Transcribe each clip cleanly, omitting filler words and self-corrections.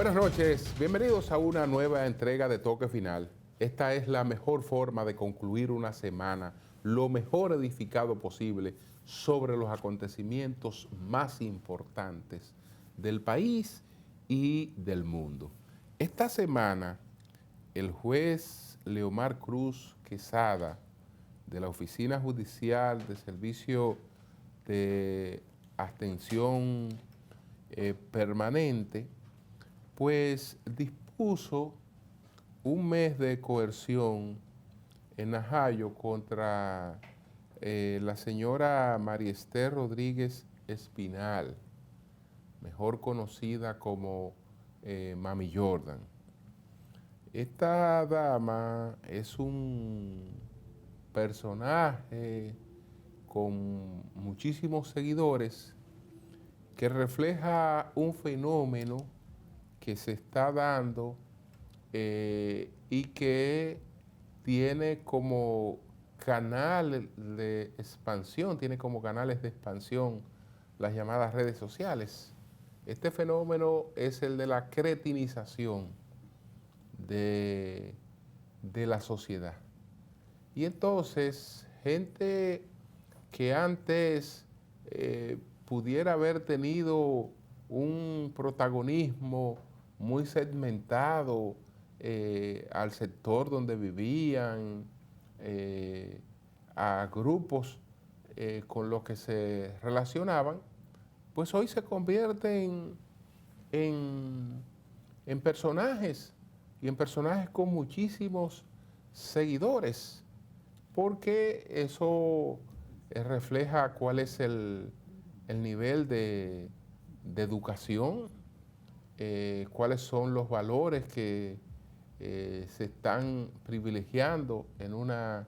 Buenas noches, bienvenidos a una nueva entrega de Toque Final. Esta es la mejor forma de concluir una semana, lo mejor edificado posible sobre los acontecimientos más importantes del país y del mundo. Esta semana, el juez Leomar Cruz Quesada, de la Oficina Judicial de Servicio de Atención Permanente, pues dispuso un mes de coerción en Najayo contra la señora María Esther Rodríguez Espinal, mejor conocida como Mami Jordan. Esta dama es un personaje con muchísimos seguidores que refleja un fenómeno que se está dando y que tiene como canal de expansión, tiene como canales de expansión las llamadas redes sociales. Este fenómeno es el de la cretinización de la sociedad. Y entonces, gente que antes pudiera haber tenido un protagonismo muy segmentado al sector donde vivían, a grupos con los que se relacionaban, pues hoy se convierten en personajes y en personajes con muchísimos seguidores, porque eso refleja cuál es el nivel de educación, cuáles son los valores que se están privilegiando en una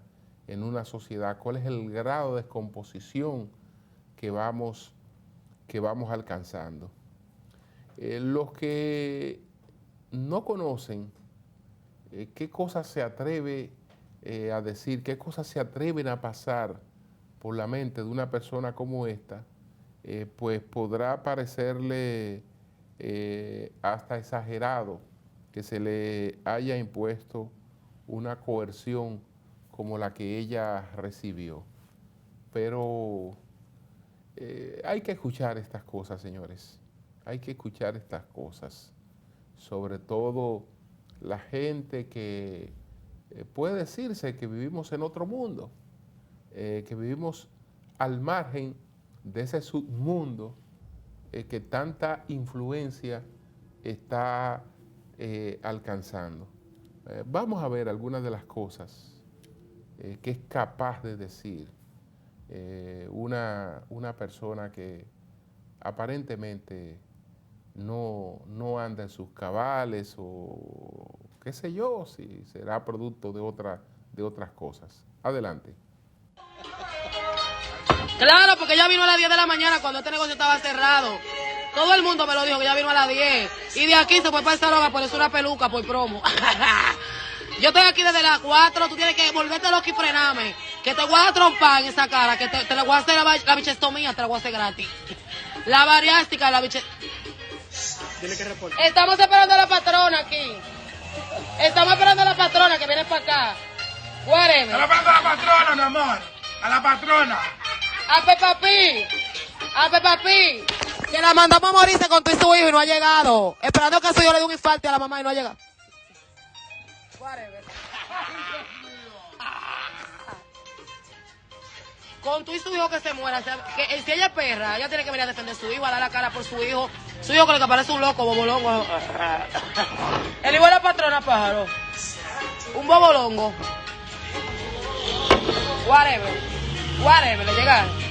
sociedad, cuál es el grado de descomposición que vamos alcanzando. Los que no conocen qué cosas se atreve a decir, qué cosas se atreven a pasar por la mente de una persona como esta, pues podrá parecerle hasta exagerado que se le haya impuesto una coerción como la que ella recibió. Pero hay que escuchar estas cosas, señores. Hay que escuchar estas cosas. Sobre todo la gente que puede decirse que vivimos en otro mundo, que vivimos al margen de ese submundo que tanta influencia está alcanzando. Vamos a ver algunas de las cosas que es capaz de decir una persona que aparentemente no anda en sus cabales o qué sé yo, si será producto de otras cosas. Adelante. Claro, porque ella vino a las 10 de la mañana cuando este negocio estaba cerrado. Todo el mundo me lo dijo, que ella vino a las 10. Y de aquí se fue para el salón a ponerse una peluca por promo. Yo estoy aquí desde las 4, tú tienes que volverte loco y frenarme. Que te voy a trompar en esa cara, que te la voy a hacer la bichestomía, te la voy a hacer gratis. La bariástica, la bichestomía. Tiene que reportar. Estamos esperando a la patrona aquí. Estamos esperando a la patrona que viene para acá. Whatever. Estamos esperando a la patrona, mi amor. A la patrona. A Peppa Pig. A Peppa Pig. Que la mandamos a morirse con tu y su hijo y no ha llegado. Esperando que a su hijo le dé un infarto a la mamá y no ha llegado. Whatever. Con tu y su hijo que se muera. O sea, que, si ella es perra, ella tiene que venir a defender a su hijo, a dar la cara por su hijo. Su hijo que parece un loco, bobolongo. El hijo de la patrona, pájaro. Un bobolongo. Whatever. Whatever, le llegaron.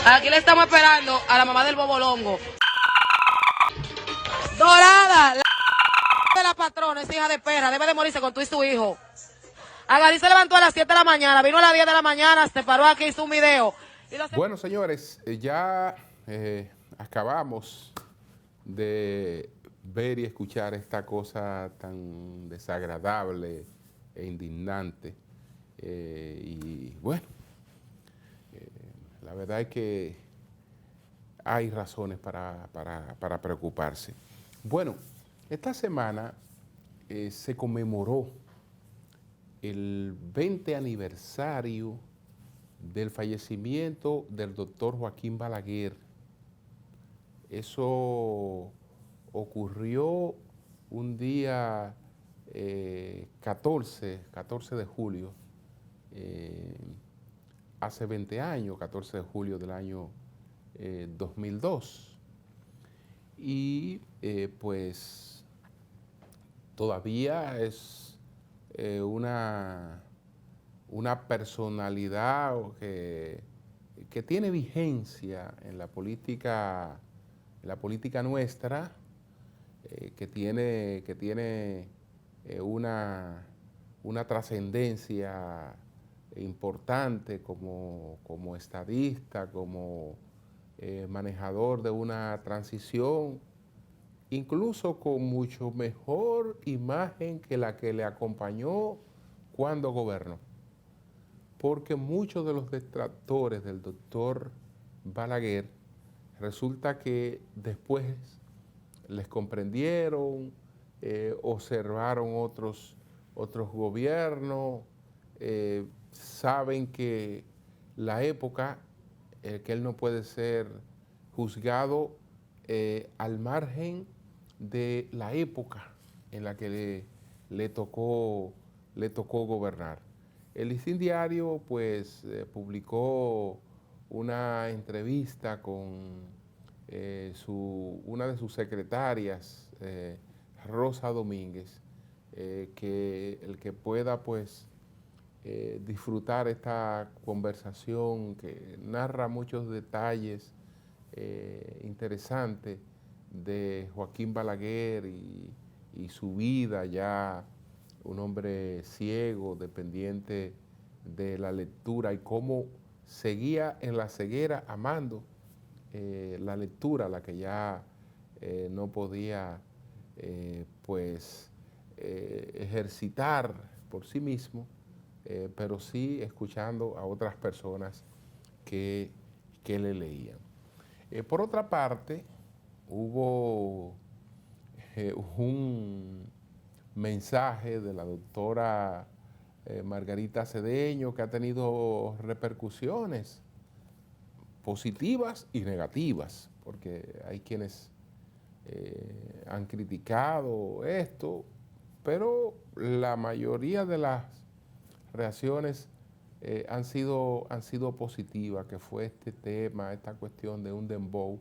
Aquí le estamos esperando a la mamá del bobolongo. Dorada, la de la patrona, es hija de perra, debe de morirse con tú y su hijo. Agarí se levantó a las 7 de la mañana, vino a las 10 de la mañana, se paró aquí, hizo un video. Bueno, señores, ya acabamos de ver y escuchar esta cosa tan desagradable e indignante. Y bueno, la verdad es que hay razones para preocuparse. Bueno, esta semana se conmemoró el 20 aniversario del fallecimiento del doctor Joaquín Balaguer. Eso ocurrió un día 14 de julio, hace 20 años, 14 de julio del año 2002. Y pues todavía es una personalidad que tiene vigencia en la política nuestra, que tiene una trascendencia importante como estadista, como manejador de una transición, incluso con mucho mejor imagen que la que le acompañó cuando gobernó. Porque muchos de los detractores del doctor Balaguer resulta que después les comprendieron, observaron otros gobiernos, saben que la época, que él no puede ser juzgado al margen de la época en la que le tocó gobernar. El Listín Diario pues publicó una entrevista con una de sus secretarias, Rosa Domínguez, que el que pueda pues disfrutar esta conversación que narra muchos detalles interesantes de Joaquín Balaguer y su vida, ya un hombre ciego, dependiente de la lectura, y cómo seguía en la ceguera amando la lectura, la que ya no podía ejercitar por sí mismo, pero sí escuchando a otras personas que le leían. Por otra parte, hubo un mensaje de la doctora Margarita Cedeño que ha tenido repercusiones positivas y negativas, porque hay quienes han criticado esto, pero la mayoría de las reacciones han sido positivas, que fue este tema, esta cuestión de un dembow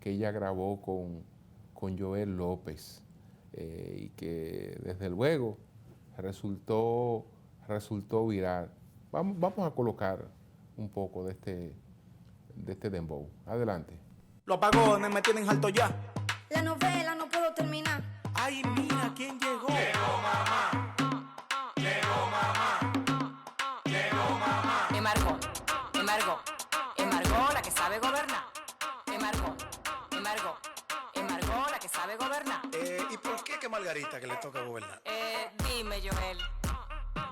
que ella grabó con Joel López, y que desde luego resultó viral. Vamos a colocar un poco de este dembow. Adelante. Los apagones me tienen alto ya. La novela no puedo terminar. Ay, mira quién llegó. Llegó mamá. Llegó mamá. Llegó mamá. Margot, la que sabe gobernar. Margot, la que sabe gobernar. ¿Y por qué que Margarita que le toca gobernar? Dime, Joel.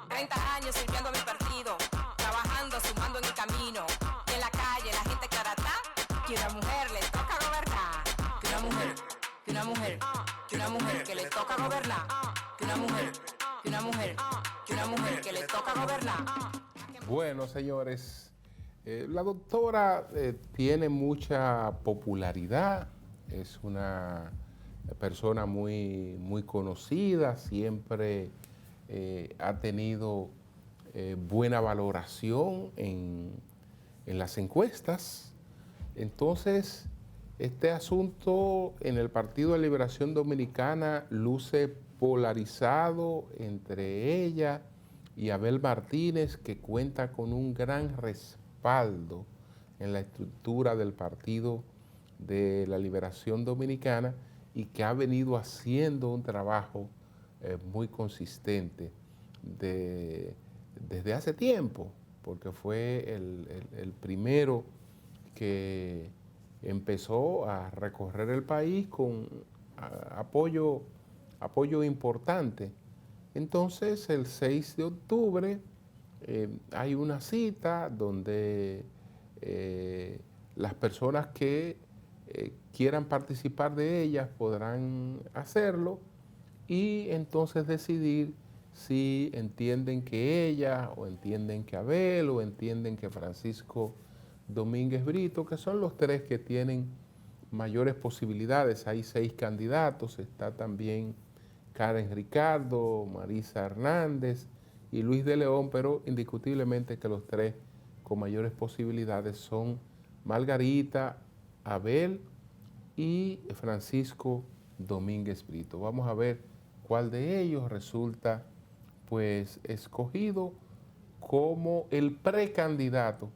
30 años sirviendo a mi partido, trabajando, sumando en el camino. Y en la calle la gente caratá, que una mujer le toca gobernar. Que una mujer que le toca gobernar. Que una mujer que le toca gobernar. Bueno, señores, la doctora tiene mucha popularidad, es una persona muy conocida, siempre ha tenido buena valoración en las encuestas. Entonces, este asunto en el Partido de Liberación Dominicana luce polarizado entre ella y Abel Martínez, que cuenta con un gran respaldo en la estructura del Partido de la Liberación Dominicana y que ha venido haciendo un trabajo muy consistente desde hace tiempo, porque fue el primero que empezó a recorrer el país con apoyo importante. Entonces, el 6 de octubre hay una cita donde las personas que quieran participar de ellas podrán hacerlo y entonces decidir si entienden que ella, o entienden que Abel, o entienden que Francisco Domínguez Brito, que son los tres que tienen mayores posibilidades. Hay 6 candidatos, está también Karen Ricardo, Marisa Hernández y Luis de León, pero indiscutiblemente que los 3 con mayores posibilidades son Margarita, Abel y Francisco Domínguez Brito. Vamos a ver cuál de ellos resulta pues escogido como el precandidato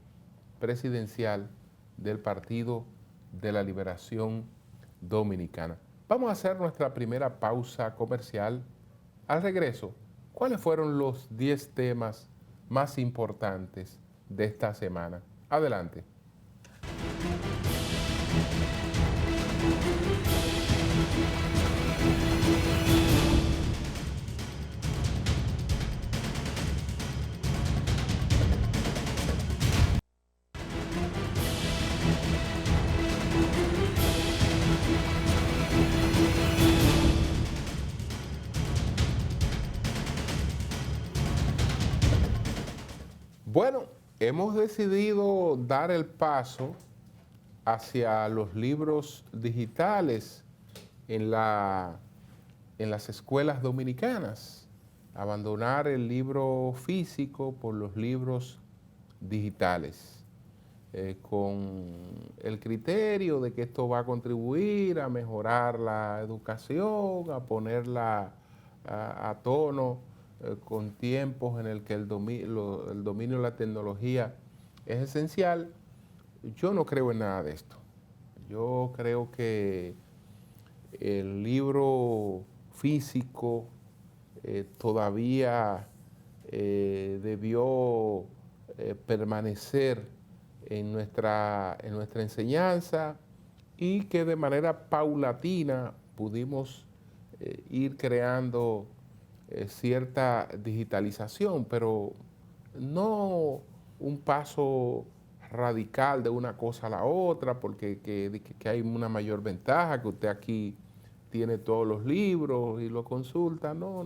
presidencial del Partido de la Liberación Dominicana. Vamos a hacer nuestra primera pausa comercial. Al regreso, ¿cuáles fueron los 10 temas más importantes de esta semana? Adelante. Bueno, hemos decidido dar el paso hacia los libros digitales en las escuelas dominicanas, abandonar el libro físico por los libros digitales, con el criterio de que esto va a contribuir a mejorar la educación, a ponerla a tono con tiempos en el que el dominio de la tecnología es esencial. Yo no creo en nada de esto. Yo creo que el libro físico todavía debió permanecer en nuestra enseñanza y que de manera paulatina pudimos ir creando cierta digitalización, pero no un paso radical de una cosa a la otra, porque que hay una mayor ventaja, que usted aquí tiene todos los libros y lo consulta. No.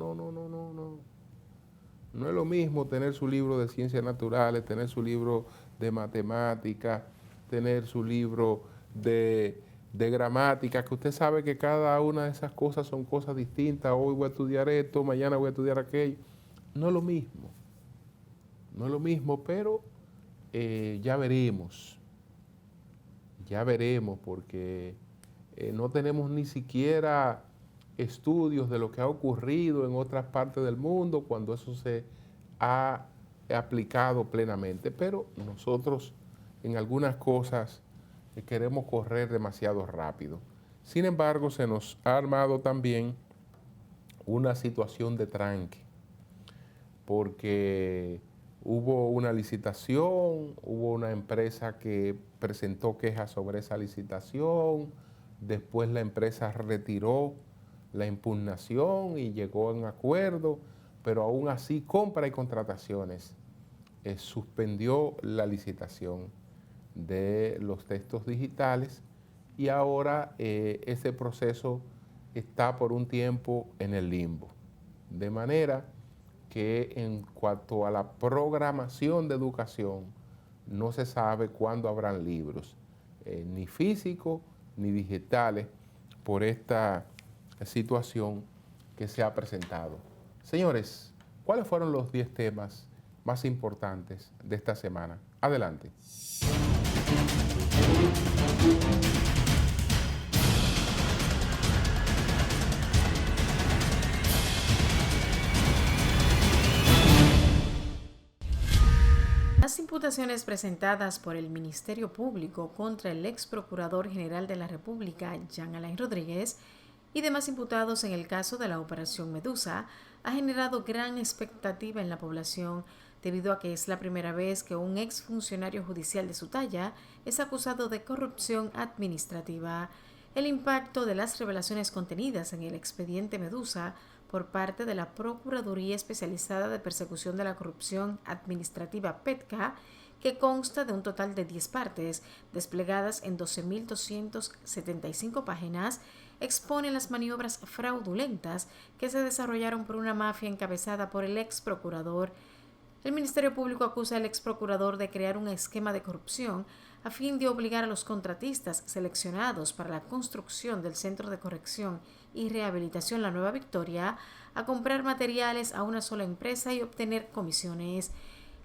No es lo mismo tener su libro de ciencias naturales, tener su libro de matemáticas, tener su libro de gramática, que usted sabe que cada una de esas cosas son cosas distintas. Hoy voy a estudiar esto, mañana voy a estudiar aquello. No es lo mismo. No es lo mismo, pero ya veremos, porque no tenemos ni siquiera estudios de lo que ha ocurrido en otras partes del mundo cuando eso se ha aplicado plenamente, pero nosotros en algunas cosas queremos correr demasiado rápido. Sin embargo, se nos ha armado también una situación de tranque, porque hubo una licitación, hubo una empresa que presentó quejas sobre esa licitación, después la empresa retiró la impugnación y llegó a un acuerdo, pero aún así Compra y Contrataciones suspendió la licitación de los textos digitales y ahora ese proceso está por un tiempo en el limbo. De manera que en cuanto a la programación de educación, no se sabe cuándo habrán libros, ni físicos ni digitales, por esta situación que se ha presentado. Señores, ¿cuáles fueron los 10 temas más importantes de esta semana? Adelante. Las imputaciones presentadas por el Ministerio Público contra el ex Procurador General de la República, Jean Alain Rodríguez, y demás imputados en el caso de la Operación Medusa, ha generado gran expectativa en la población debido a que es la primera vez que un ex funcionario judicial de su talla es acusado de corrupción administrativa. El impacto de las revelaciones contenidas en el expediente Medusa por parte de la Procuraduría Especializada de Persecución de la Corrupción Administrativa PETCA, que consta de un total de 10 partes, desplegadas en 12.275 páginas, expone las maniobras fraudulentas que se desarrollaron por una mafia encabezada por el ex procurador. El Ministerio Público acusa al ex procurador de crear un esquema de corrupción a fin de obligar a los contratistas seleccionados para la construcción del Centro de Corrección y Rehabilitación La Nueva Victoria a comprar materiales a una sola empresa y obtener comisiones.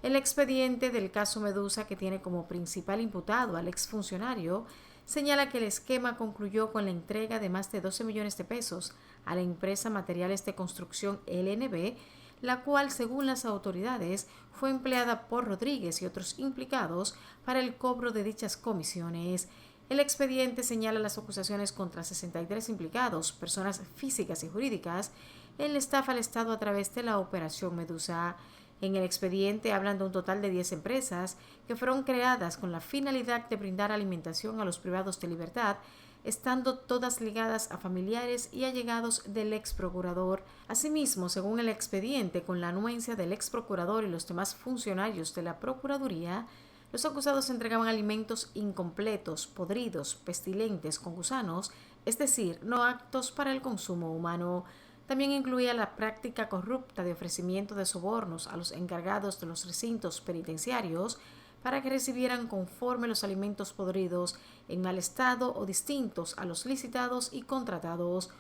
El expediente del caso Medusa, que tiene como principal imputado al exfuncionario, señala que el esquema concluyó con la entrega de más de 12 millones de pesos a la empresa Materiales de Construcción LNB, la cual, según las autoridades, fue empleada por Rodríguez y otros implicados para el cobro de dichas comisiones. El expediente señala las acusaciones contra 63 implicados, personas físicas y jurídicas, en la estafa al Estado a través de la Operación Medusa. En el expediente hablan de un total de 10 empresas que fueron creadas con la finalidad de brindar alimentación a los privados de libertad, estando todas ligadas a familiares y allegados del ex procurador. Asimismo, según el expediente, con la anuencia del ex procurador y los demás funcionarios de la Procuraduría, los acusados entregaban alimentos incompletos, podridos, pestilentes, con gusanos, es decir, no aptos para el consumo humano. También incluía la práctica corrupta de ofrecimiento de sobornos a los encargados de los recintos penitenciarios para que recibieran conforme los alimentos podridos, en mal estado o distintos a los licitados y contratados.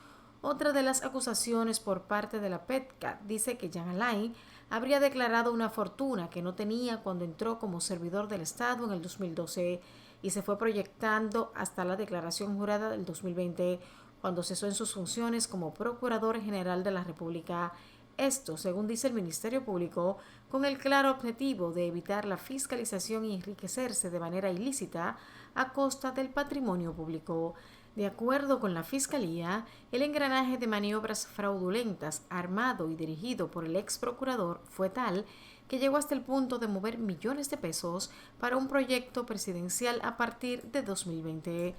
Otra de las acusaciones por parte de la PETCA dice que Jean Alain habría declarado una fortuna que no tenía cuando entró como servidor del Estado en el 2012 y se fue proyectando hasta la declaración jurada del 2020, cuando cesó en sus funciones como Procurador General de la República. Esto, según dice el Ministerio Público, con el claro objetivo de evitar la fiscalización y enriquecerse de manera ilícita a costa del patrimonio público. De acuerdo con la Fiscalía, el engranaje de maniobras fraudulentas armado y dirigido por el ex procurador fue tal que llegó hasta el punto de mover millones de pesos para un proyecto presidencial a partir de 2020.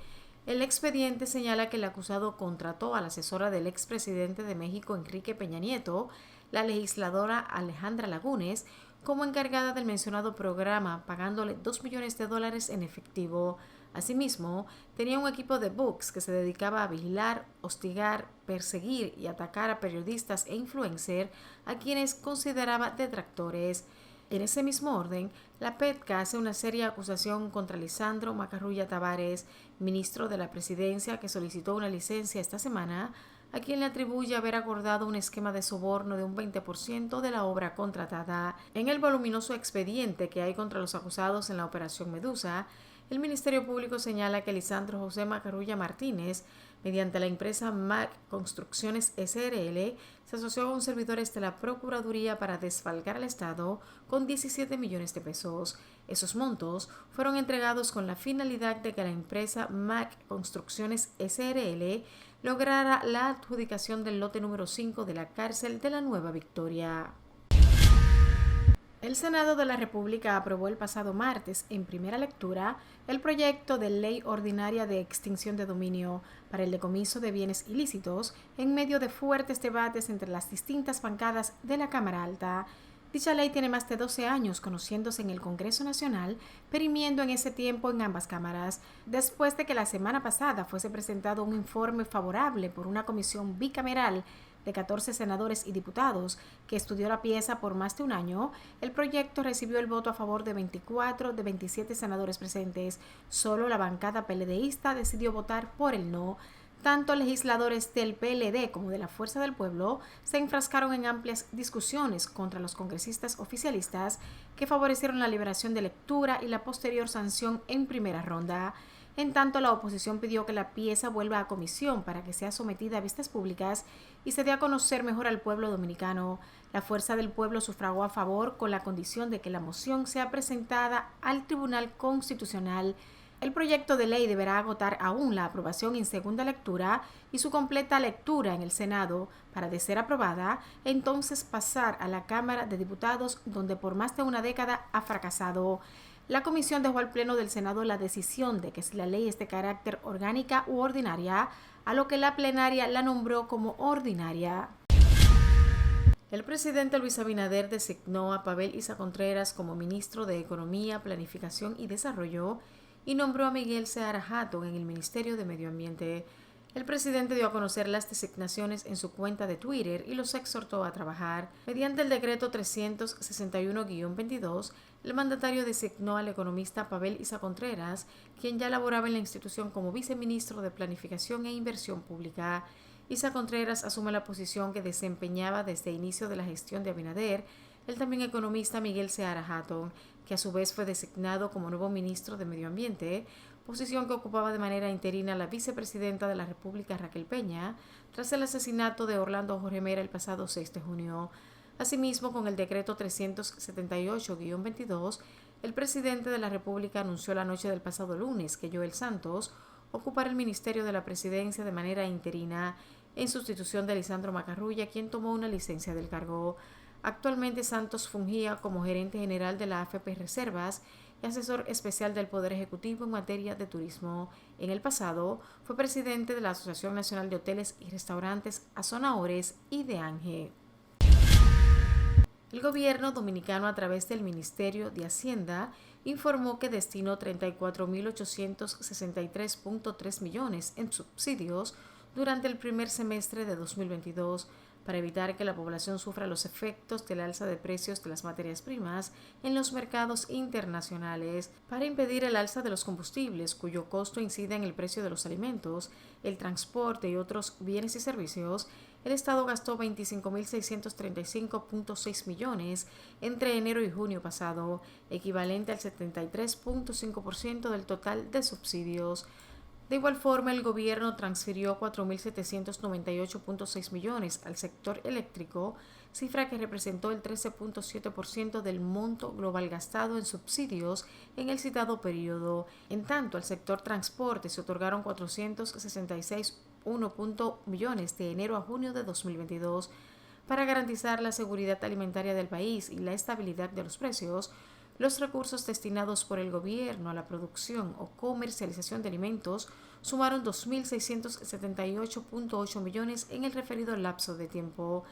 El expediente señala que el acusado contrató a la asesora del expresidente de México, Enrique Peña Nieto, la legisladora Alejandra Lagunes, como encargada del mencionado programa, pagándole $2 millones en efectivo. Asimismo, tenía un equipo de books que se dedicaba a vigilar, hostigar, perseguir y atacar a periodistas e influencers a quienes consideraba detractores. En ese mismo orden, la PETCA hace una seria acusación contra Lisandro Macarrulla Tavares, ministro de la Presidencia, que solicitó una licencia esta semana, a quien le atribuye haber acordado un esquema de soborno de un 20% de la obra contratada. En el voluminoso expediente que hay contra los acusados en la Operación Medusa, el Ministerio Público señala que Lisandro José Macarrulla Martínez, mediante la empresa MAC Construcciones SRL, se asoció con servidores de la Procuraduría para desfalcar al Estado con 17 millones de pesos. Esos montos fueron entregados con la finalidad de que la empresa MAC Construcciones SRL lograra la adjudicación del lote número 5 de la cárcel de La Nueva Victoria. El Senado de la República aprobó el pasado martes, en primera lectura, el proyecto de ley ordinaria de extinción de dominio para el decomiso de bienes ilícitos en medio de fuertes debates entre las distintas bancadas de la Cámara Alta. Dicha ley tiene más de 12 años conociéndose en el Congreso Nacional, perimiendo en ese tiempo en ambas cámaras, después de que la semana pasada fuese presentado un informe favorable por una comisión bicameral de 14 senadores y diputados que estudió la pieza por más de un año. El proyecto recibió el voto a favor de 24 de 27 senadores presentes. Solo la bancada PLDista decidió votar por el no. Tanto legisladores del PLD como de la Fuerza del Pueblo se enfrascaron en amplias discusiones contra los congresistas oficialistas que favorecieron la liberación de lectura y la posterior sanción en primera ronda. En tanto, la oposición pidió que la pieza vuelva a comisión para que sea sometida a vistas públicas y se dé a conocer mejor al pueblo dominicano. La Fuerza del Pueblo sufragó a favor con la condición de que la moción sea presentada al Tribunal Constitucional. El proyecto de ley deberá agotar aún la aprobación en segunda lectura y su completa lectura en el Senado para, de ser aprobada, entonces pasar a la Cámara de Diputados, donde por más de una década ha fracasado. La comisión dejó al Pleno del Senado la decisión de que si la ley es de carácter orgánica u ordinaria, a lo que la plenaria la nombró como ordinaria. El presidente Luis Abinader designó a Pavel Isa Contreras como ministro de Economía, Planificación y Desarrollo y nombró a Miguel Seara Hatton en el Ministerio de Medio Ambiente. El presidente dio a conocer las designaciones en su cuenta de Twitter y los exhortó a trabajar. Mediante el decreto 361-22, el mandatario designó al economista Pavel Isa Contreras, quien ya laboraba en la institución como viceministro de Planificación e Inversión Pública. Isa Contreras asume la posición que desempeñaba desde el inicio de la gestión de Abinader el también economista Miguel Seara Hatton, que a su vez fue designado como nuevo ministro de Medio Ambiente, posición que ocupaba de manera interina la vicepresidenta de la República Raquel Peña, tras el asesinato de Orlando Jorge Mera el pasado 6 de junio. Asimismo, con el decreto 378-22, el presidente de la República anunció la noche del pasado lunes que Joel Santos ocupará el Ministerio de la Presidencia de manera interina, en sustitución de Lisandro Macarrulla, quien tomó una licencia del cargo. Actualmente Santos fungía como gerente general de la AFP Reservas y asesor especial del Poder Ejecutivo en materia de turismo. En el pasado fue presidente de la Asociación Nacional de Hoteles y Restaurantes Azona-Ores y de ANGE. El gobierno dominicano, a través del Ministerio de Hacienda, informó que destinó 34.863.3 millones en subsidios durante el primer semestre de 2022 para evitar que la población sufra los efectos del alza de precios de las materias primas en los mercados internacionales, para impedir el alza de los combustibles, cuyo costo incide en el precio de los alimentos, el transporte y otros bienes y servicios. El Estado gastó 25.635.6 millones entre enero y junio pasado, equivalente al 73.5% del total de subsidios. De igual forma, el gobierno transfirió 4.798.6 millones al sector eléctrico, cifra que representó el 13.7% del monto global gastado en subsidios en el citado periodo. En tanto, al sector transporte se otorgaron 466.1 millones de enero a junio de 2022. Para garantizar la seguridad alimentaria del país y la estabilidad de los precios, los recursos destinados por el gobierno a la producción o comercialización de alimentos sumaron 2.678.8 millones en el referido lapso de tiempo.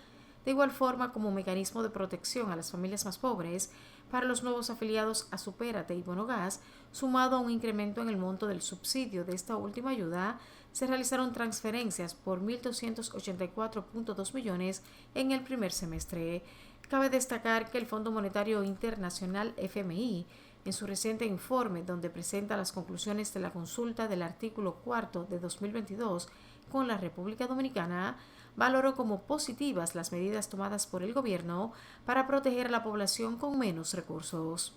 De igual forma, como mecanismo de protección a las familias más pobres, para los nuevos afiliados a Supérate y Bonogas, sumado a un incremento en el monto del subsidio de esta última ayuda, se realizaron transferencias por 1.284.2 millones en el primer semestre. Cabe destacar que el Fondo Monetario Internacional FMI, en su reciente informe donde presenta las conclusiones de la consulta del artículo 4 de 2022 con la República Dominicana, valoró como positivas las medidas tomadas por el gobierno para proteger a la población con menos recursos.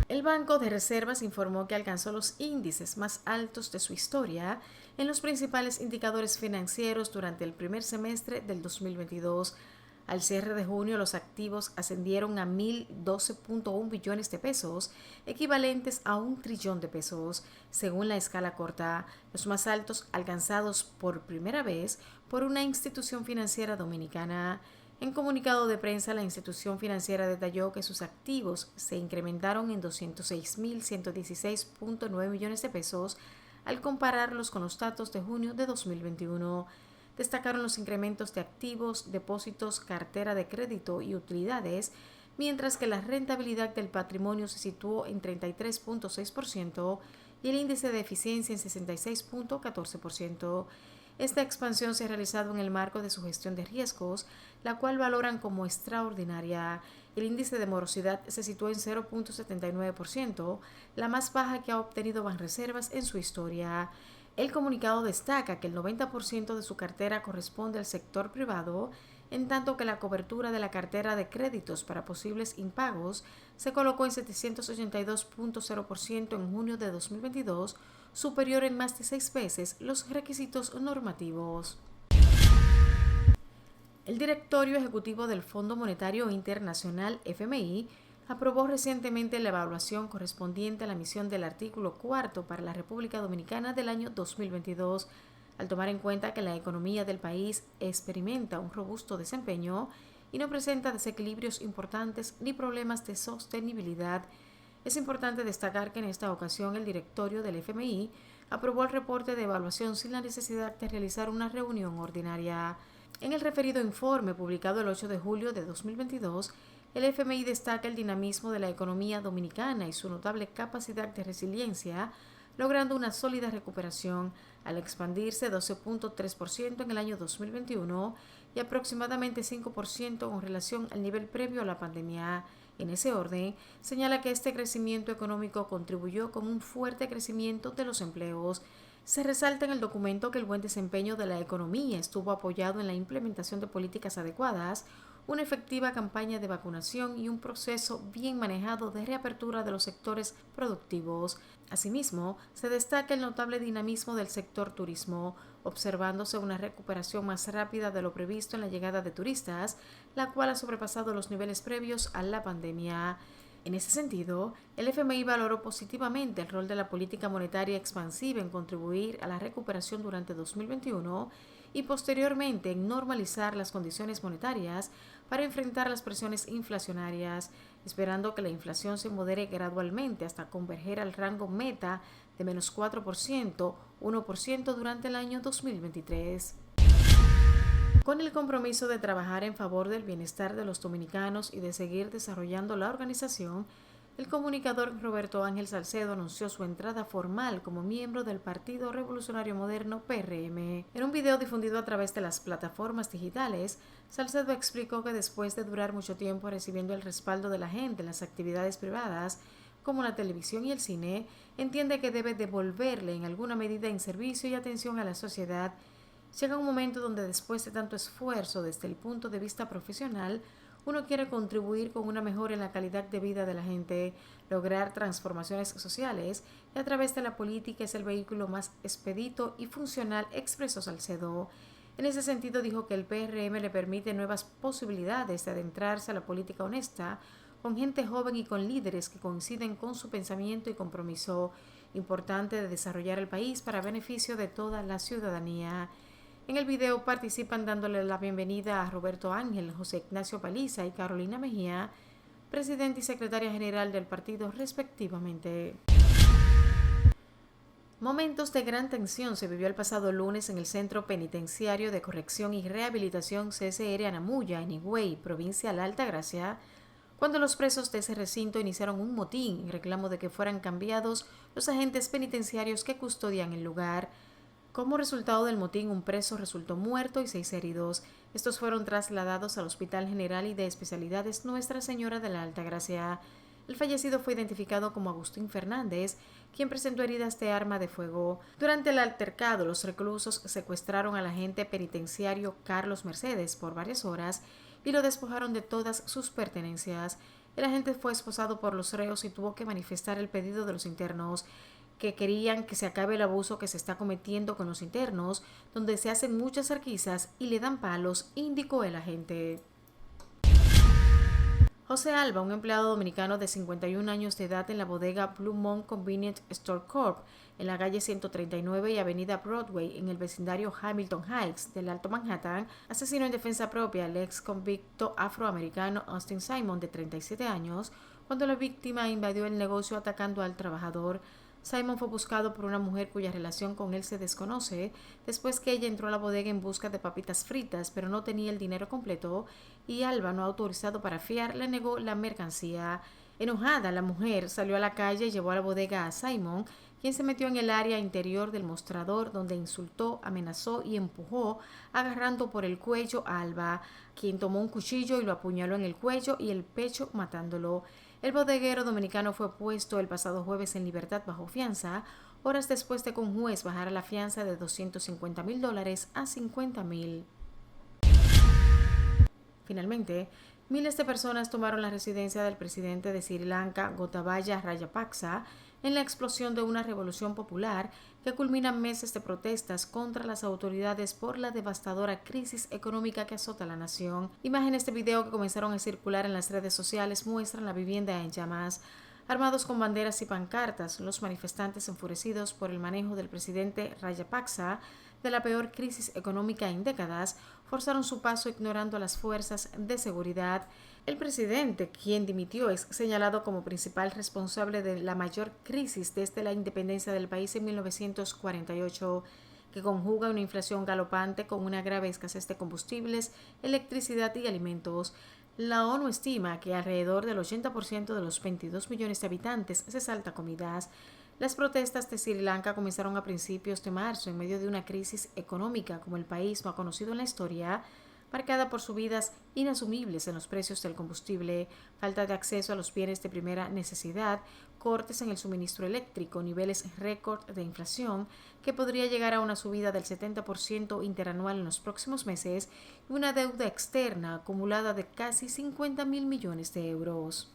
El Banco de Reservas informó que alcanzó los índices más altos de su historia en los principales indicadores financieros durante el primer semestre del 2022. Al cierre de junio, los activos ascendieron a 1.012.1 billones de pesos, equivalentes a 1 trillón de pesos, según la escala corta, los más altos alcanzados por primera vez por una institución financiera dominicana. En comunicado de prensa, la institución financiera detalló que sus activos se incrementaron en 206.116.9 millones de pesos al compararlos con los datos de junio de 2021. Destacaron los incrementos de activos, depósitos, cartera de crédito y utilidades, mientras que la rentabilidad del patrimonio se situó en 33.6% y el índice de eficiencia en 66.14%. Esta expansión se ha realizado en el marco de su gestión de riesgos, la cual valoran como extraordinaria. El índice de morosidad se situó en 0.79%, la más baja que ha obtenido Banreservas en su historia. El comunicado destaca que el 90% de su cartera corresponde al sector privado, en tanto que la cobertura de la cartera de créditos para posibles impagos se colocó en 782.0% en junio de 2022, superior en más de 6 veces los requisitos normativos. El Directorio Ejecutivo del Fondo Monetario Internacional, FMI, aprobó recientemente la evaluación correspondiente a la emisión del artículo 4 para la República Dominicana del año 2022, al tomar en cuenta que la economía del país experimenta un robusto desempeño y no presenta desequilibrios importantes ni problemas de sostenibilidad. Es importante destacar que en esta ocasión el directorio del FMI aprobó el reporte de evaluación sin la necesidad de realizar una reunión ordinaria. En el referido informe publicado el 8 de julio de 2022, el FMI destaca el dinamismo de la economía dominicana y su notable capacidad de resiliencia, logrando una sólida recuperación al expandirse 12.3% en el año 2021 y aproximadamente 5% con relación al nivel previo a la pandemia. En ese orden, señala que este crecimiento económico contribuyó con un fuerte crecimiento de los empleos. Se resalta en el documento que el buen desempeño de la economía estuvo apoyado en la implementación de políticas adecuadas, una efectiva campaña de vacunación y un proceso bien manejado de reapertura de los sectores productivos. Asimismo, se destaca el notable dinamismo del sector turismo, observándose una recuperación más rápida de lo previsto en la llegada de turistas, la cual ha sobrepasado los niveles previos a la pandemia. En ese sentido, el FMI valoró positivamente el rol de la política monetaria expansiva en contribuir a la recuperación durante 2021 y posteriormente en normalizar las condiciones monetarias para enfrentar las presiones inflacionarias, esperando que la inflación se modere gradualmente hasta converger al rango meta de menos 4%, 1% durante el año 2023. Con el compromiso de trabajar en favor del bienestar de los dominicanos y de seguir desarrollando la organización, el comunicador Roberto Ángel Salcedo anunció su entrada formal como miembro del Partido Revolucionario Moderno PRM. En un video difundido a través de las plataformas digitales, Salcedo explicó que después de durar mucho tiempo recibiendo el respaldo de la gente en las actividades privadas, como la televisión y el cine, entiende que debe devolverle en alguna medida en servicio y atención a la sociedad. Llega un momento donde después de tanto esfuerzo desde el punto de vista profesional, uno quiere contribuir con una mejora en la calidad de vida de la gente, lograr transformaciones sociales y a través de la política es el vehículo más expedito y funcional, expresó Salcedo. En ese sentido dijo que el PRM le permite nuevas posibilidades de adentrarse a la política honesta, con gente joven y con líderes que coinciden con su pensamiento y compromiso importante de desarrollar el país para beneficio de toda la ciudadanía. En el video participan dándole la bienvenida a Roberto Ángel, José Ignacio Paliza y Carolina Mejía, presidente y secretaria general del partido respectivamente. Momentos de gran tensión se vivió el pasado lunes en el Centro Penitenciario de Corrección y Rehabilitación CCR Anamuya, en Higüey, provincia de la Altagracia, cuando los presos de ese recinto iniciaron un motín en reclamo de que fueran cambiados los agentes penitenciarios que custodian el lugar. Como resultado del motín, un preso resultó muerto y 6 heridos. Estos fueron trasladados al Hospital General y de Especialidades Nuestra Señora de la Altagracia. El fallecido fue identificado como Agustín Fernández, quien presentó heridas de arma de fuego. Durante el altercado, los reclusos secuestraron al agente penitenciario Carlos Mercedes por varias horas y lo despojaron de todas sus pertenencias. El agente fue esposado por los reos y tuvo que manifestar el pedido de los internos, que querían que se acabe el abuso que se está cometiendo con los internos, donde se hacen muchas requisas y le dan palos, indicó el agente. José Alba, un empleado dominicano de 51 años de edad en la bodega Blue Moon Convenient Store Corp, en la calle 139 y avenida Broadway, en el vecindario Hamilton Heights del Alto Manhattan, asesinó en defensa propia al ex convicto afroamericano Austin Simon, de 37 años, cuando la víctima invadió el negocio atacando al trabajador. Simon fue buscado por una mujer cuya relación con él se desconoce, después que ella entró a la bodega en busca de papitas fritas, pero no tenía el dinero completo y Alba, no autorizado para fiar, le negó la mercancía. Enojada, la mujer salió a la calle y llevó a la bodega a Simon, quien se metió en el área interior del mostrador, donde insultó, amenazó y empujó, agarrando por el cuello a Alba, quien tomó un cuchillo y lo apuñaló en el cuello y el pecho, matándolo. El bodeguero dominicano fue puesto el pasado jueves en libertad bajo fianza, horas después de que un juez bajara la fianza de $250,000 a $50,000. Finalmente, miles de personas tomaron la residencia del presidente de Sri Lanka, Gotabaya Rajapaksa, en la explosión de una revolución popular que culmina meses de protestas contra las autoridades por la devastadora crisis económica que azota la nación. Imágenes de video que comenzaron a circular en las redes sociales muestran la vivienda en llamas. Armados con banderas y pancartas, los manifestantes, enfurecidos por el manejo del presidente Rajapaksa de la peor crisis económica en décadas, forzaron su paso ignorando a las fuerzas de seguridad. El presidente, quien dimitió, es señalado como principal responsable de la mayor crisis desde la independencia del país en 1948. que conjuga una inflación galopante con una grave escasez de combustibles, electricidad y alimentos. La ONU estima que alrededor del 80% de los 22 millones de habitantes se salta comidas. Las protestas de Sri Lanka comenzaron a principios de marzo en medio de una crisis económica como el país no ha conocido en la historia, marcada por subidas inasumibles en los precios del combustible, falta de acceso a los bienes de primera necesidad, cortes en el suministro eléctrico, niveles récord de inflación que podría llegar a una subida del 70% interanual en los próximos meses y una deuda externa acumulada de casi 50.000 millones de euros.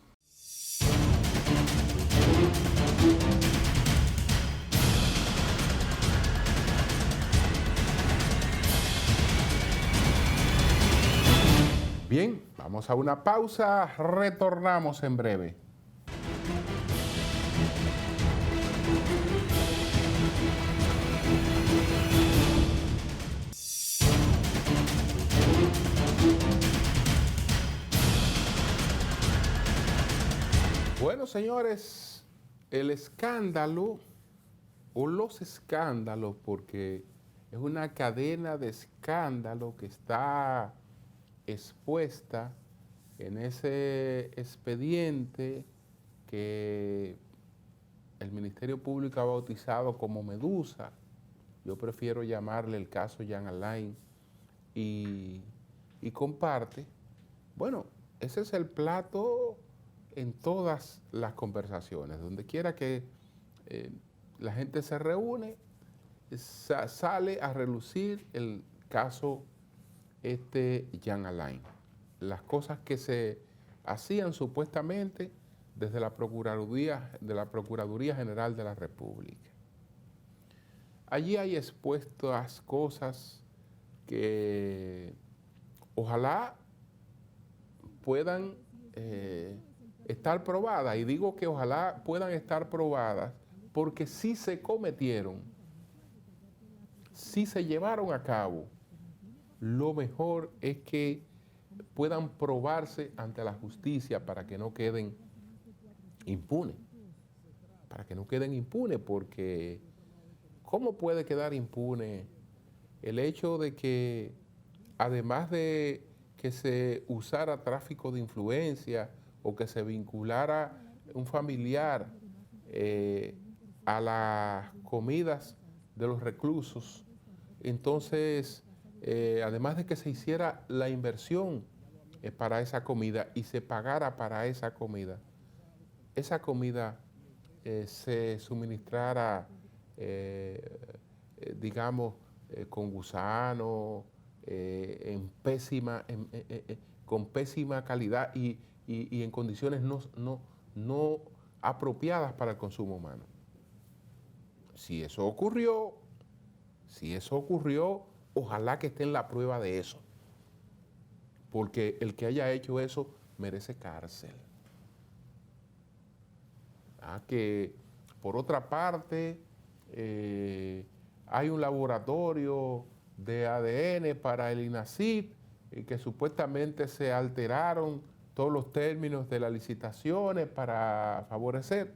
Bien, vamos a una pausa, retornamos en breve. Bueno, señores, el escándalo o los escándalos, porque es una cadena de escándalo que está expuesta en ese expediente que el Ministerio Público ha bautizado como Medusa. Yo prefiero llamarle el caso Jean Alain y comparte. Bueno, ese es el plato en todas las conversaciones. Donde quiera que la gente se reúne, sale a relucir el caso Jean Alain. Las cosas que se hacían supuestamente desde la Procuraduría General de la República. Allí hay expuestas cosas que ojalá puedan estar probadas. Y digo que ojalá puedan estar probadas porque sí se cometieron, sí se llevaron a cabo. Lo mejor es que puedan probarse ante la justicia para que no queden impunes. Para que no queden impunes, porque ¿cómo puede quedar impune el hecho de que, además de que se usara tráfico de influencia o que se vinculara un familiar a las comidas de los reclusos, entonces además de que se hiciera la inversión para esa comida y se pagara para esa comida se suministrara, digamos, con gusano, con pésima calidad y en condiciones no apropiadas para el consumo humano? Si eso ocurrió, ojalá que esté en la prueba de eso, porque el que haya hecho eso merece cárcel. Que por otra parte hay un laboratorio de ADN para el INACIP y que supuestamente se alteraron todos los términos de las licitaciones para favorecer.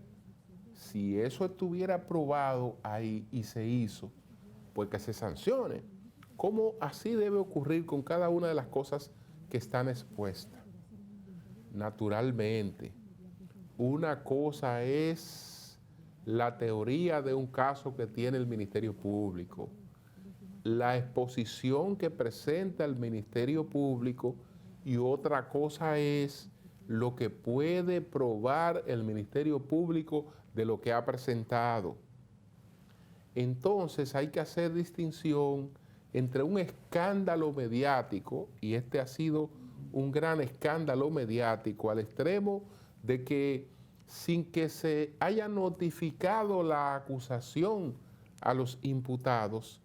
Si eso estuviera probado ahí y se hizo, pues que se sancione, como así debe ocurrir con cada una de las cosas que están expuestas. Naturalmente, una cosa es la teoría de un caso que tiene el Ministerio Público, la exposición que presenta el Ministerio Público, y otra cosa es lo que puede probar el Ministerio Público de lo que ha presentado. Entonces hay que hacer distinción entre un escándalo mediático, y este ha sido un gran escándalo mediático al extremo de que sin que se haya notificado la acusación a los imputados,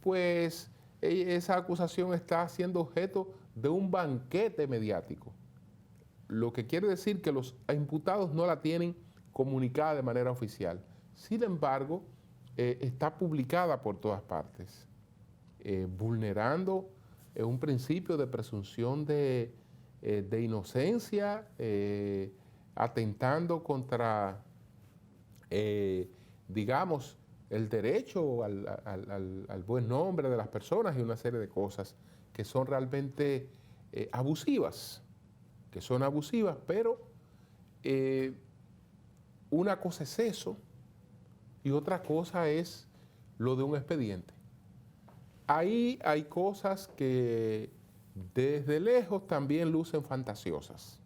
pues esa acusación está siendo objeto de un banquete mediático. Lo que quiere decir que los imputados no la tienen comunicada de manera oficial. Sin embargo, está publicada por todas partes, vulnerando un principio de presunción de inocencia, atentando contra, digamos, el derecho al buen nombre de las personas y una serie de cosas que son realmente abusivas, pero una cosa es eso y otra cosa es lo de un expediente. Ahí hay cosas que desde lejos también lucen fantasiosas.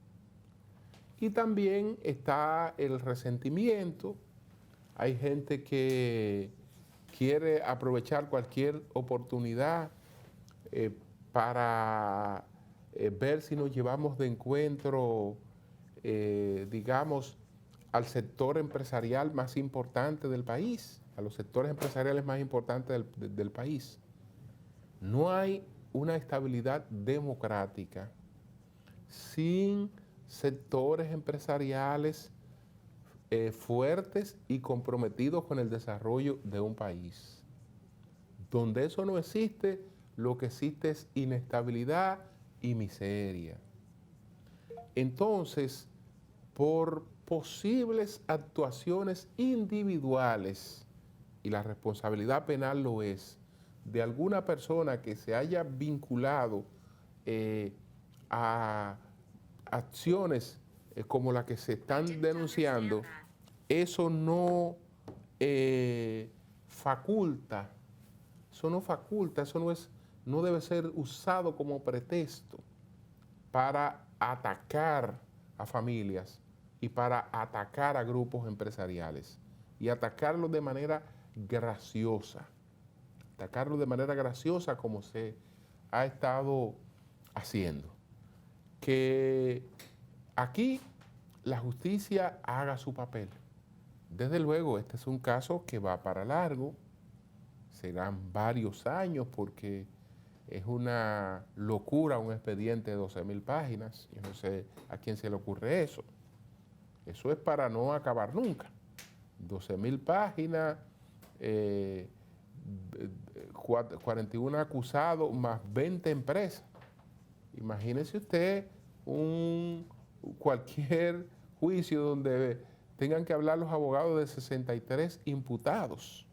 Y también está el resentimiento. Hay gente que quiere aprovechar cualquier oportunidad para ver si nos llevamos de encuentro, digamos, al sector empresarial más importante del país, a los sectores empresariales más importantes del país. No hay una estabilidad democrática sin sectores empresariales fuertes y comprometidos con el desarrollo de un país. Donde eso no existe, lo que existe es inestabilidad y miseria. Entonces, por posibles actuaciones individuales, y la responsabilidad penal lo es, de alguna persona que se haya vinculado a acciones como la que se están denunciando, eso no faculta, no debe ser usado como pretexto para atacar a familias y para atacar a grupos empresariales y atacarlos de manera graciosa. Como se ha estado haciendo. Que aquí la justicia haga su papel. Desde luego, este es un caso que va para largo, serán varios años porque es una locura un expediente de 12,000 páginas. Yo no sé a quién se le ocurre eso. Eso es para no acabar nunca. 12,000 páginas, 41 acusados más 20 empresas. Imagínese usted cualquier juicio donde tengan que hablar los abogados de 63 imputados,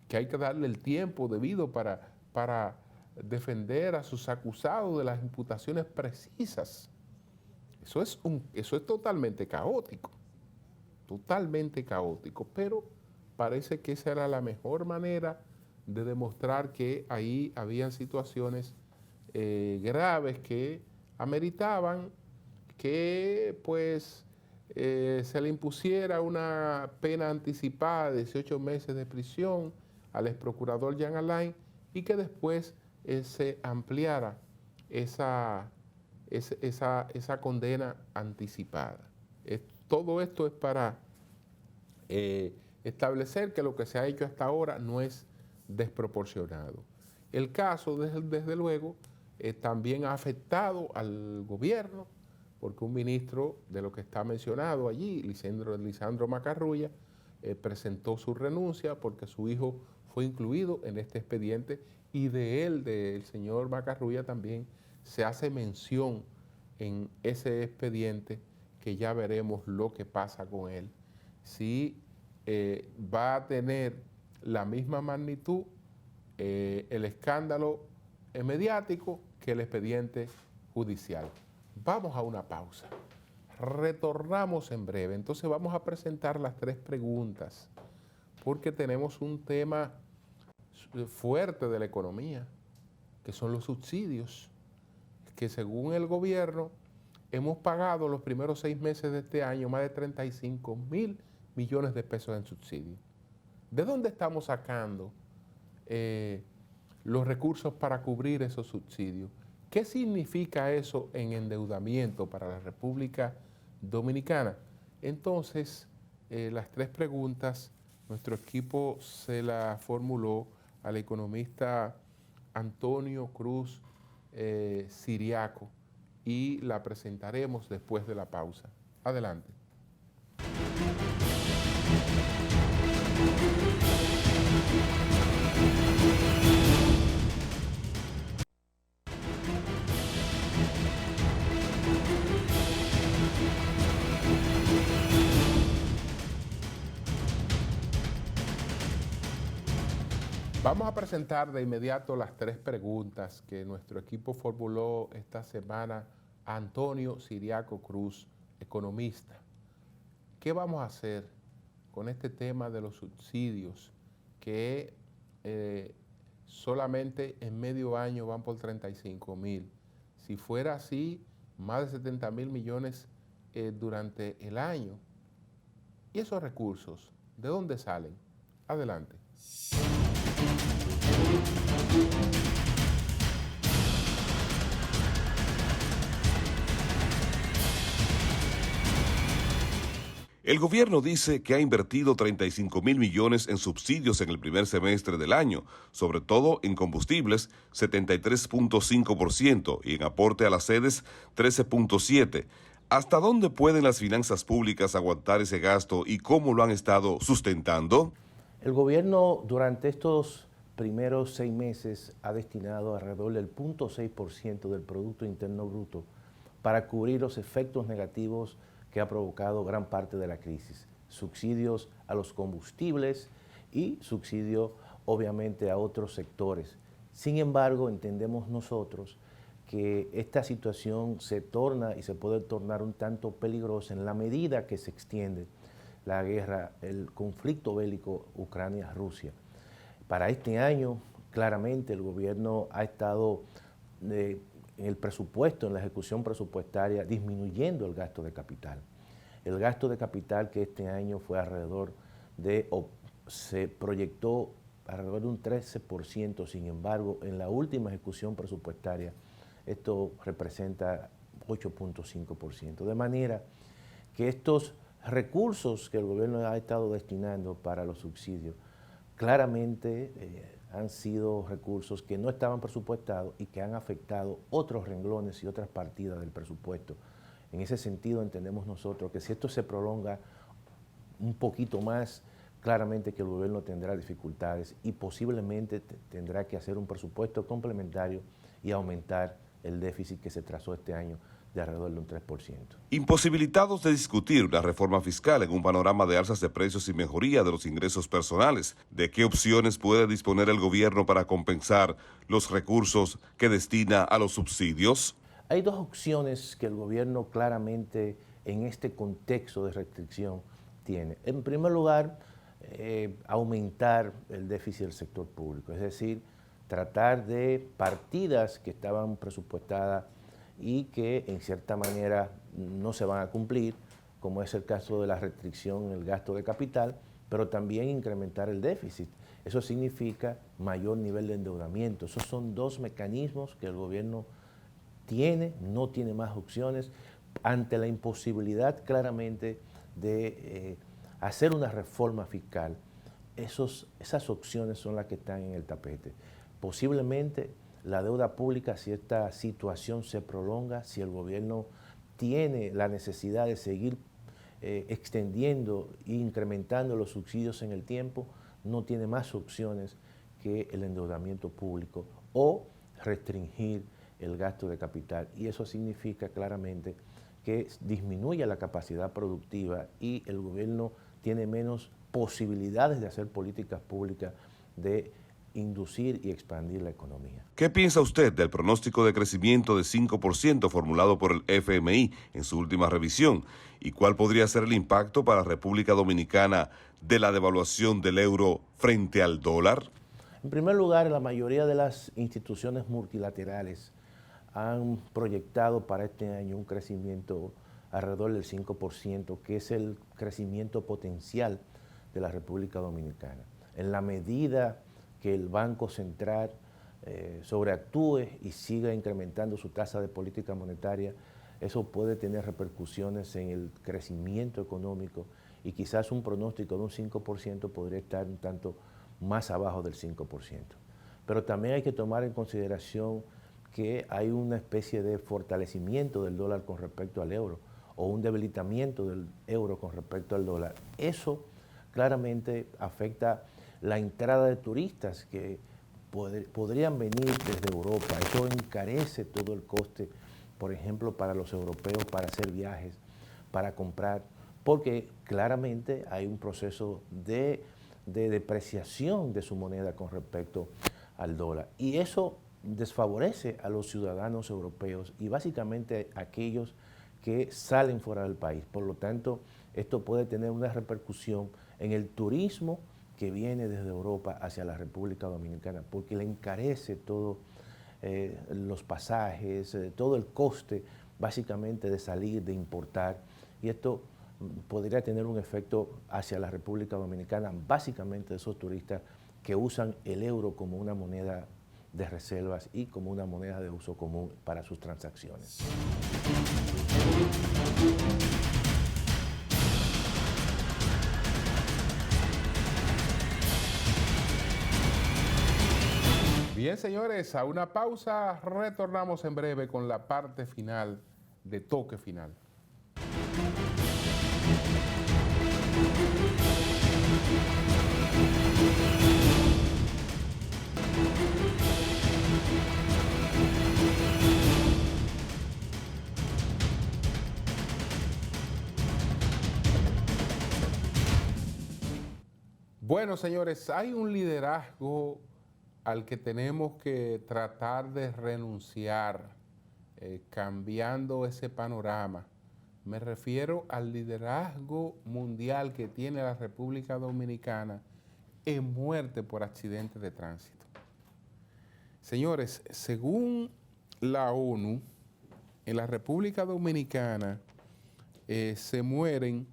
que hay que darle el tiempo debido para defender a sus acusados de las imputaciones precisas. Eso es totalmente caótico, pero parece que esa era la mejor manera de demostrar que ahí habían situaciones graves que ameritaban que pues se le impusiera una pena anticipada de 18 meses de prisión al exprocurador Jean Alain y que después se ampliara esa condena anticipada. Todo esto es para establecer que lo que se ha hecho hasta ahora no es desproporcionado. El caso, desde luego, también ha afectado al gobierno, porque un ministro de lo que está mencionado allí, Lisandro Macarrulla, presentó su renuncia porque su hijo fue incluido en este expediente y del señor Macarrulla también se hace mención en ese expediente, que ya veremos lo que pasa con él, si va a tener la misma magnitud el escándalo mediático que el expediente judicial. Vamos a una pausa. Retornamos en breve. Entonces vamos a presentar las 3 preguntas, porque tenemos un tema fuerte de la economía, que son los subsidios, que según el gobierno hemos pagado los primeros 6 meses de este año más de 35,000 millones de pesos en subsidios. ¿De dónde estamos sacando los recursos para cubrir esos subsidios? ¿Qué significa eso en endeudamiento para la República Dominicana? Entonces, las 3 preguntas, nuestro equipo se las formuló al economista Antonio Cruz Siriaco y la presentaremos después de la pausa. Adelante. Vamos a presentar de inmediato las 3 preguntas que nuestro equipo formuló esta semana a Antonio Siriaco Cruz, economista. ¿Qué vamos a hacer con este tema de los subsidios que solamente en medio año van por 35,000? Si fuera así, más de 70,000 millones durante el año. ¿Y esos recursos, de dónde salen? Adelante. El gobierno dice que ha invertido 35,000 millones en subsidios en el primer semestre del año, sobre todo en combustibles, 73.5%, y en aporte a las sedes, 13.7%. ¿Hasta dónde pueden las finanzas públicas aguantar ese gasto y cómo lo han estado sustentando? El gobierno durante estos primeros 6 meses ha destinado alrededor del 0.6% del Producto Interno Bruto para cubrir los efectos negativos que ha provocado gran parte de la crisis. Subsidios a los combustibles y subsidio obviamente a otros sectores. Sin embargo, entendemos nosotros que esta situación se torna y se puede tornar un tanto peligrosa en la medida que se extiende la guerra, el conflicto bélico Ucrania-Rusia. Para este año, claramente el gobierno ha estado en el presupuesto, en la ejecución presupuestaria, disminuyendo el gasto de capital. El gasto de capital que este año fue se proyectó alrededor de un 13%, sin embargo, en la última ejecución presupuestaria, esto representa 8.5%. De manera que estos recursos que el gobierno ha estado destinando para los subsidios, claramente han sido recursos que no estaban presupuestados y que han afectado otros renglones y otras partidas del presupuesto. En ese sentido entendemos nosotros que si esto se prolonga un poquito más, claramente que el gobierno tendrá dificultades y posiblemente tendrá que hacer un presupuesto complementario y aumentar el déficit que se trazó este año de alrededor de un 3%. Imposibilitados de discutir una reforma fiscal en un panorama de alzas de precios y mejoría de los ingresos personales, ¿de qué opciones puede disponer el gobierno para compensar los recursos que destina a los subsidios? Hay 2 opciones que el gobierno claramente en este contexto de restricción tiene. En primer lugar, aumentar el déficit del sector público, es decir, tratar de partidas que estaban presupuestadas y que en cierta manera no se van a cumplir, como es el caso de la restricción en el gasto de capital, pero también incrementar el déficit. Eso significa mayor nivel de endeudamiento. Esos son 2 mecanismos que el gobierno no tiene más opciones ante la imposibilidad claramente de hacer una reforma fiscal. Esas opciones son las que están en el tapete. Posiblemente la deuda pública, si esta situación se prolonga, si el gobierno tiene la necesidad de seguir extendiendo e incrementando los subsidios en el tiempo, no tiene más opciones que el endeudamiento público o restringir el gasto de capital. Y eso significa claramente que disminuye la capacidad productiva y el gobierno tiene menos posibilidades de hacer políticas públicas de inducir y expandir la economía. ¿Qué piensa usted del pronóstico de crecimiento de 5% formulado por el FMI en su última revisión? ¿Y cuál podría ser el impacto para la República Dominicana de la devaluación del euro frente al dólar? En primer lugar, la mayoría de las instituciones multilaterales han proyectado para este año un crecimiento alrededor del 5%, que es el crecimiento potencial de la República Dominicana. En la medida que el Banco Central sobreactúe y siga incrementando su tasa de política monetaria, eso puede tener repercusiones en el crecimiento económico y quizás un pronóstico de un 5% podría estar un tanto más abajo del 5%. Pero también hay que tomar en consideración que hay una especie de fortalecimiento del dólar con respecto al euro o un debilitamiento del euro con respecto al dólar. Eso claramente afecta la entrada de turistas que podrían venir desde Europa. Eso encarece todo el coste, por ejemplo, para los europeos para hacer viajes, para comprar, porque claramente hay un proceso de de depreciación de su moneda con respecto al dólar. Y eso desfavorece a los ciudadanos europeos y básicamente a aquellos que salen fuera del país. Por lo tanto, esto puede tener una repercusión en el turismo que viene desde Europa hacia la República Dominicana, porque le encarece todo los pasajes, todo el coste básicamente de salir, de importar, y esto podría tener un efecto hacia la República Dominicana, básicamente de esos turistas que usan el euro como una moneda de reservas y como una moneda de uso común para sus transacciones. Bien, señores, a una pausa, retornamos en breve con la parte final de Toque Final. Bueno, señores, hay un liderazgo al que tenemos que tratar de renunciar, cambiando ese panorama. Me refiero al liderazgo mundial que tiene la República Dominicana en muerte por accidentes de tránsito. Señores, según la ONU, en la República Dominicana se mueren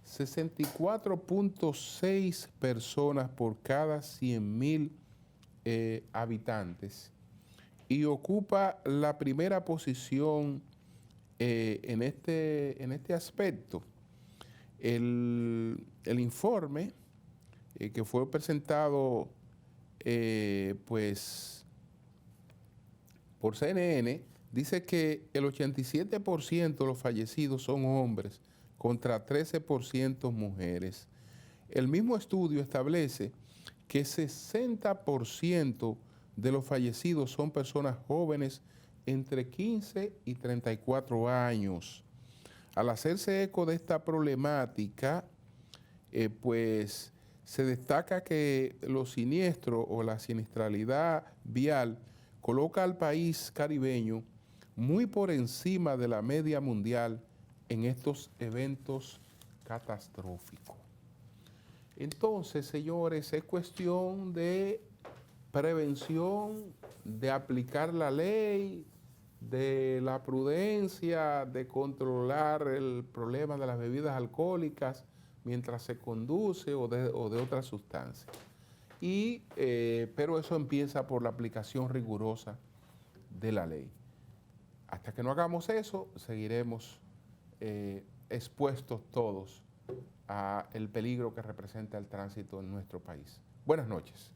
64.6 personas por cada 100.000 habitantes y ocupa la primera posición en este aspecto. El informe que fue presentado pues por CNN dice que el 87% de los fallecidos son hombres contra 13% mujeres. El mismo estudio establece que 60% de los fallecidos son personas jóvenes entre 15 y 34 años. Al hacerse eco de esta problemática, pues se destaca que los siniestros o la siniestralidad vial coloca al país caribeño muy por encima de la media mundial en estos eventos catastróficos. Entonces, señores, es cuestión de prevención, de aplicar la ley, de la prudencia, de controlar el problema de las bebidas alcohólicas mientras se conduce o de otras sustancias. Pero eso empieza por la aplicación rigurosa de la ley. Hasta que no hagamos eso, seguiremos expuestos todos a el peligro que representa el tránsito en nuestro país. Buenas noches.